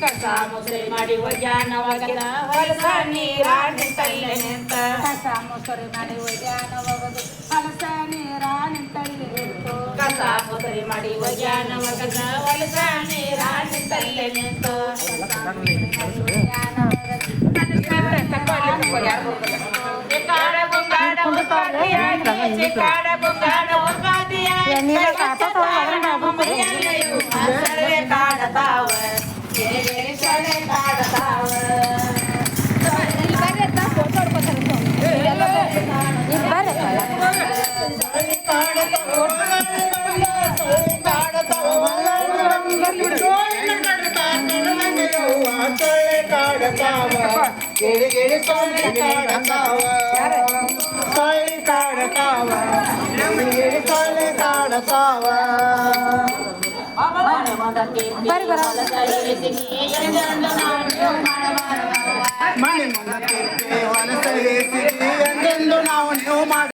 ಕಸ ಮುಸುರಿ ಮಾಡಿ ಒಗ್ಯಾನವಾಗದ ಹೊಲಸ ನೀರ ನಿಂತಲ್ಲೇ ನಿಂತ ಕಸ ಮೊಸರು ಮಾಡಿ ಒಗ್ಯಾನವಾಗದು ಹೊಲಸ ನೀರ ನಿಂತಲ್ಲೇ ನಿಂತು ಕಸ ಮುಸುರಿ ಮಾಡಿ ಒಗ್ಯಾನವಾಗದ ಹೊಲಸ ನೀರ ನಿಂತಲ್ಲೇ ನಿಂತು ಕಾಡ ಬುಂಗಾಡ ಉಪಾದಿಯಾಗಿ ಕಾಡ ಬುಂಗಾಡ ಉಪಾದಿಯಾಗಿ ಸೊಳ್ಳೆ ಕಾಡತಾವ ಸೊಳ್ಳೆ ಕಾಡತಾವ ಗಿಳಿ ಗಿಳಿ ಸೊಳ್ಳೆ ಕಾಡತಾವ ಸೊಳ್ಳೆ ಕಾಡತಾವ ಗಿಳಿ ಗಿಳಿ ಸೊಳ್ಳೆ ಕಾಡತಾವ ಮನೆ ಮುಂದಕ್ಕೆ